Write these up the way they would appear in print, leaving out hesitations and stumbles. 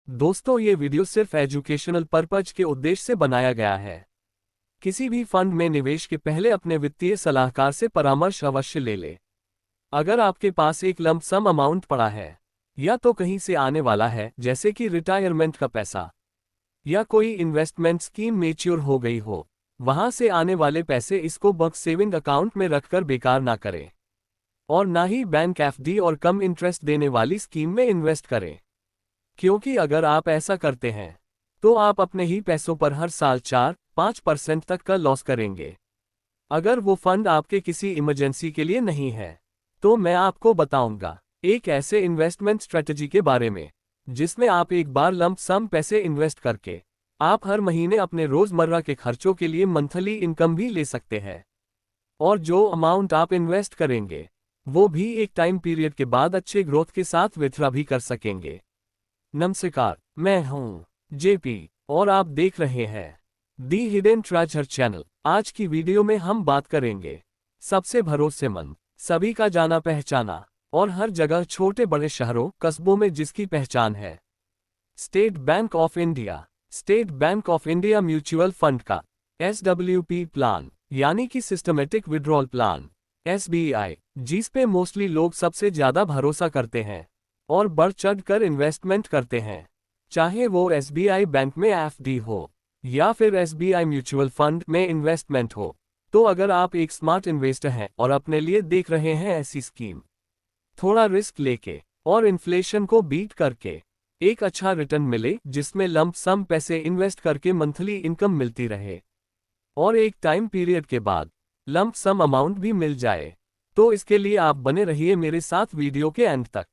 दोस्तों, ये वीडियो सिर्फ एजुकेशनल पर्पज के उद्देश्य से बनाया गया है। किसी भी फंड में निवेश के पहले अपने वित्तीय सलाहकार से परामर्श अवश्य ले लें। अगर आपके पास एक लंप सम अमाउंट पड़ा है, या तो कहीं से आने वाला है जैसे कि रिटायरमेंट का पैसा, या कोई इन्वेस्टमेंट स्कीम मैच्योर हो गई हो, वहां से आने वाले पैसे इसको बैंक सेविंग अकाउंट में रखकर बेकार ना करें, और ना ही बैंक एफडी और कम इंटरेस्ट देने वाली स्कीम में इन्वेस्ट करें, क्योंकि अगर आप ऐसा करते हैं तो आप अपने ही पैसों पर हर साल 4-5% तक का लॉस करेंगे। अगर वो फंड आपके किसी इमरजेंसी के लिए नहीं है, तो मैं आपको बताऊंगा एक ऐसे इन्वेस्टमेंट स्ट्रेटजी के बारे में जिसमें आप एक बार लंप सम पैसे इन्वेस्ट करके आप हर महीने अपने रोजमर्रा के खर्चों के लिए मंथली इनकम भी ले सकते हैं, और जो अमाउंट आप इन्वेस्ट करेंगे वो भी एक टाइम पीरियड के बाद अच्छे ग्रोथ के साथ विथड्रॉ भी कर सकेंगे। नमस्कार, मैं हूं जेपी और आप देख रहे हैं दी हिडन ट्रेजर चैनल। आज की वीडियो में हम बात करेंगे सबसे भरोसेमंद, सभी का जाना पहचाना और हर जगह छोटे बड़े शहरों कस्बों में जिसकी पहचान है, state bank of India. State bank of India mutual fund का SWP प्लान यानी कि सिस्टमेटिक विड्रॉल प्लान SBI, जिस पे मोस्टली लोग सबसे ज्यादा भरोसा करते हैं और बढ़ चढ़ कर इन्वेस्टमेंट करते हैं, चाहे वो SBI बैंक में FD हो या फिर SBI म्यूचुअल फंड में इन्वेस्टमेंट हो। तो अगर आप एक स्मार्ट इन्वेस्टर हैं और अपने लिए देख रहे हैं ऐसी स्कीम, थोड़ा रिस्क लेके और इन्फ्लेशन को बीट करके एक अच्छा रिटर्न मिले जिसमें लंप सम पैसे इन्वेस्ट करके मंथली इनकम मिलती रहे और एक टाइम पीरियड के बाद लंप सम अमाउंट भी मिल जाए, तो इसके लिए आप बने रहिए मेरे साथ वीडियो के एंड तक।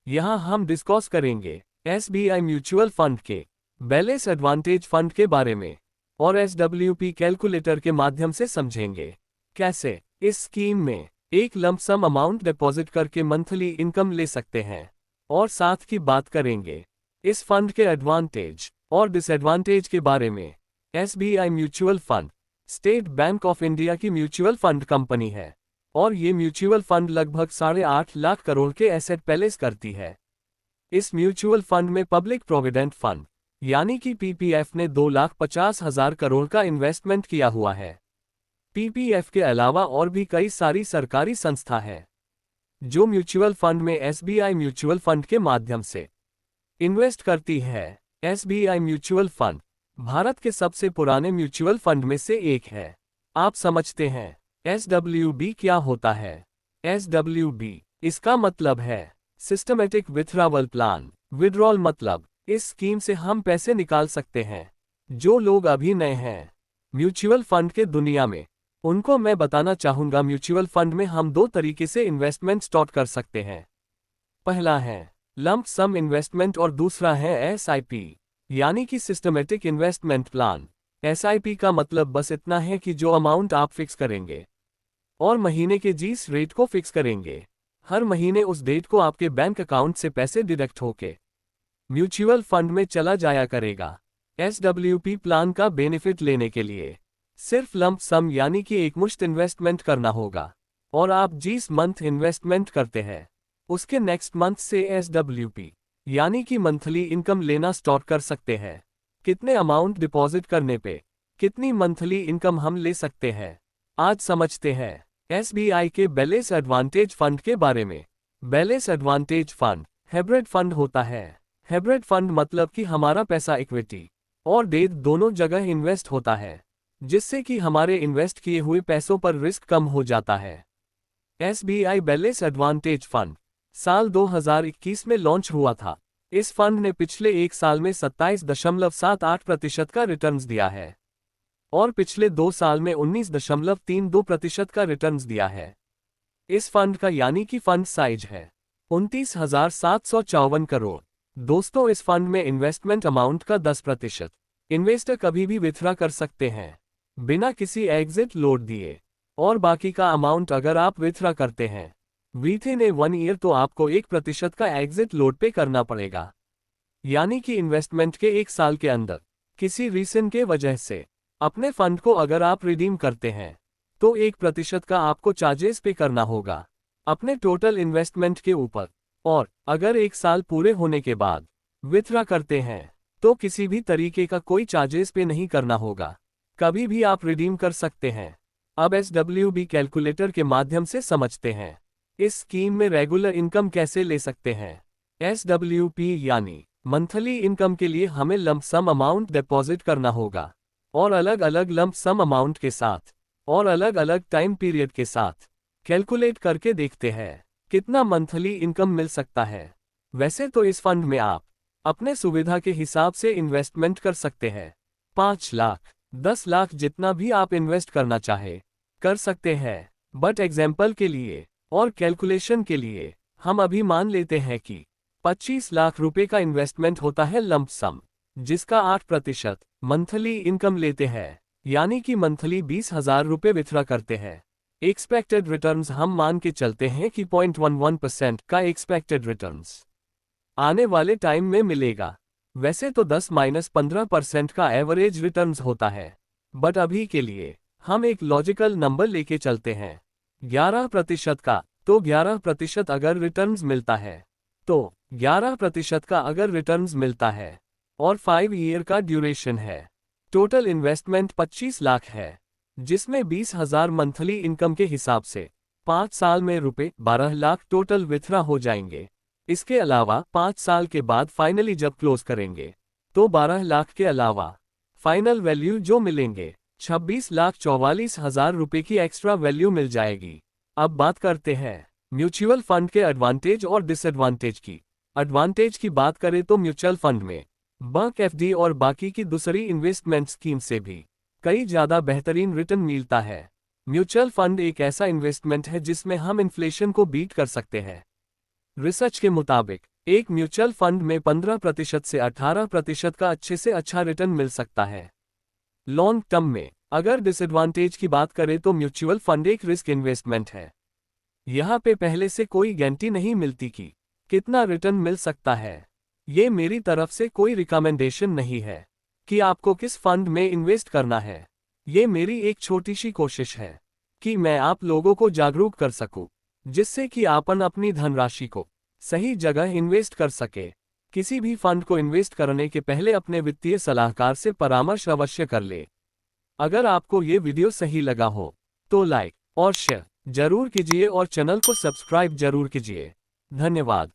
यहाँ हम डिस्कस करेंगे SBI म्यूचुअल फंड के बैलेंस एडवांटेज फंड के बारे में और SWP कैलकुलेटर के माध्यम से समझेंगे कैसे इस स्कीम में एक लंप सम अमाउंट डिपॉजिट करके मंथली इनकम ले सकते हैं, और साथ की बात करेंगे इस फंड के एडवांटेज और डिसएडवांटेज के बारे में। SBI mutual fund state bank of India की म्यूचुअल फंड कंपनी है और ये म्यूचुअल फंड लगभग 8.5 लाख करोड़ के एसेट पैलेस करती है। इस म्यूचुअल फंड में पब्लिक प्रोविडेंट फंड यानी कि PPF ने 2,50,000 करोड़ का इन्वेस्टमेंट किया हुआ है। PPF के अलावा और भी कई सारी सरकारी संस्था है जो म्यूचुअल फंड में SBI म्यूचुअल फंड के माध्यम से इन्वेस्ट करती है। SBI म्यूचुअल फंड भारत के सबसे पुराने म्यूचुअल फंड में से एक है। आप समझते हैं SWB क्या होता है? SWB इसका मतलब है सिस्टमेटिक विथड्रॉवल प्लान। विड्रॉल मतलब इस स्कीम से हम पैसे निकाल सकते हैं। जो लोग अभी नए हैं म्यूचुअल फंड के दुनिया में, उनको मैं बताना चाहूंगा म्यूचुअल फंड में हम 2 तरीके से इन्वेस्टमेंट स्टार्ट कर सकते हैं। पहला है लंप सम इन्वेस्टमेंट और दूसरा है SIP यानी कि सिस्टमेटिक इन्वेस्टमेंट प्लान। SIP का मतलब बस इतना है कि जो अमाउंट आप फिक्स करेंगे और महीने के जिस रेट को फिक्स करेंगे, हर महीने उस डेट को आपके बैंक अकाउंट से पैसे डिडक्ट होके म्यूचुअल फंड में चला जाया करेगा। SWP प्लान का बेनिफिट लेने के लिए सिर्फ लंप सम यानी कि एकमुश्त इन्वेस्टमेंट करना होगा, और आप जिस मंथ इन्वेस्टमेंट करते हैं उसके नेक्स्ट मंथ से SWP यानी कि मंथली इनकम लेना स्टार्ट कर सकते हैं। कितने अमाउंट डिपॉजिट करने पे कितनी मंथली इनकम हम ले सकते हैं, आज समझते हैं SBI के बैलेंस एडवांटेज फंड के बारे में। Balance advantage fund hybrid fund होता है। हाइब्रिड फंड मतलब कि हमारा पैसा इक्विटी और डेट दोनों जगह इन्वेस्ट होता है, जिससे कि हमारे इन्वेस्ट किए हुए पैसों पर रिस्क कम हो जाता है। SBI बैलेंस एडवांटेज फंड साल 2021 में लॉन्च हुआ था। इस फंड ने पिछले एक साल में 27.78% का रिटर्न्स दिया है और पिछले 2 साल में 19.32% का रिटर्न्स दिया है। इस फंड का यानी कि फंड साइज है 29,754 करोड़। दोस्तों, इस फंड में इन्वेस्टमेंट अमाउंट का 10% इन्वेस्टर कभी भी विथड्रॉ कर सकते हैं बिना किसी एग्जिट लोड दिए, और बाकी का अमाउंट अगर आप विथड्रॉ करते हैं विथिन 1 ईयर तो आपको 1% का एग्जिट लोड पे करना पड़ेगा। यानी कि इन्वेस्टमेंट के 1 साल के अंदर किसी रीजन के वजह से अपने फंड को अगर आप रिडीम करते हैं तो 1% का आपको चार्जेस पे करना होगा अपने टोटल इन्वेस्टमेंट के ऊपर, और अगर 1 साल पूरे होने के बाद विथड्रॉ करते हैं तो किसी भी तरीके का कोई चार्जेस पे नहीं करना होगा, कभी भी आप रिडीम कर सकते हैं। अब SWB कैलकुलेटर के माध्यम से समझते हैं इस स्कीम में रेगुलर इनकम कैसे ले सकते हैं। SWP यानी मंथली इनकम के लिए हमें लंप सम अमाउंट डिपॉजिट करना होगा और अलग अलग लंप सम अमाउंट के साथ और अलग अलग टाइम पीरियड के साथ कैलकुलेट करके देखते हैं कितना मंथली इनकम मिल सकता है। वैसे तो इस फंड में आप अपने सुविधा के हिसाब से इन्वेस्टमेंट कर सकते हैं। 5 लाख 10 लाख जितना भी आप इन्वेस्ट करना चाहे कर सकते हैं। बट एग्जाम्पल के लिए और कैलकुलेशन के लिए हम अभी मान लेते हैं कि 25 लाख रुपए का इन्वेस्टमेंट होता है लंप सम, जिसका 8% मंथली इनकम लेते हैं, यानी कि मंथली 20,000 रुपए विथड्रॉ करते हैं। एक्सपेक्टेड रिटर्न्स हम मान के चलते हैं कि 0.11% का एक्सपेक्टेड रिटर्न्स आने वाले टाइम में मिलेगा। वैसे तो 10-15% का एवरेज रिटर्न्स होता है, बट अभी के लिए हम एक लॉजिकल नंबर लेके चलते हैं 11% का। तो 11% अगर रिटर्न्स मिलता है तो 11% का अगर रिटर्न्स मिलता है और 5 ईयर का ड्यूरेशन है, टोटल इन्वेस्टमेंट 25 लाख है, जिसमें 20,000 मंथली इनकम के हिसाब से 5 साल में रुपए 12 लाख टोटल विथड्रॉ हो जाएंगे। इसके अलावा 5 साल के बाद फाइनली जब क्लोज करेंगे तो 12 लाख के अलावा फाइनल वैल्यू जो मिलेंगे 26,44,000 रुपए की एक्स्ट्रा वैल्यू मिल जाएगी। अब बात करते हैं म्यूचुअल फंड के एडवांटेज और डिसएडवांटेज की। एडवांटेज की बात करें तो म्यूचुअल फंड में बैंक FD और बाकी की दूसरी इन्वेस्टमेंट स्कीम से भी कई ज्यादा बेहतरीन रिटर्न मिलता है। म्यूचुअल फंड एक ऐसा इन्वेस्टमेंट है जिसमें हम इन्फ्लेशन को बीट कर सकते हैं। रिसर्च के मुताबिक एक म्यूचुअल फंड में 15% से 18% का अच्छे से अच्छा रिटर्न मिल सकता है लॉन्ग टर्म में। अगर डिसएडवांटेज की बात करें तो म्यूचुअल फंड एक रिस्क इन्वेस्टमेंट है। यहाँ पे पहले से कोई गारंटी नहीं मिलती कि कितना रिटर्न मिल सकता है। ये मेरी तरफ से कोई रिकमेंडेशन नहीं है कि आपको किस फंड में इन्वेस्ट करना है। ये मेरी एक छोटी सी कोशिश है कि मैं आप लोगों को जागरूक कर सकूं, जिससे कि आपन अपनी धनराशि को सही जगह इन्वेस्ट कर सके। किसी भी फंड को इन्वेस्ट करने के पहले अपने वित्तीय सलाहकार से परामर्श अवश्य कर ले। अगर आपको ये वीडियो सही लगा हो तो लाइक और शेयर जरूर कीजिए और चैनल को सब्सक्राइब जरूर कीजिए। धन्यवाद।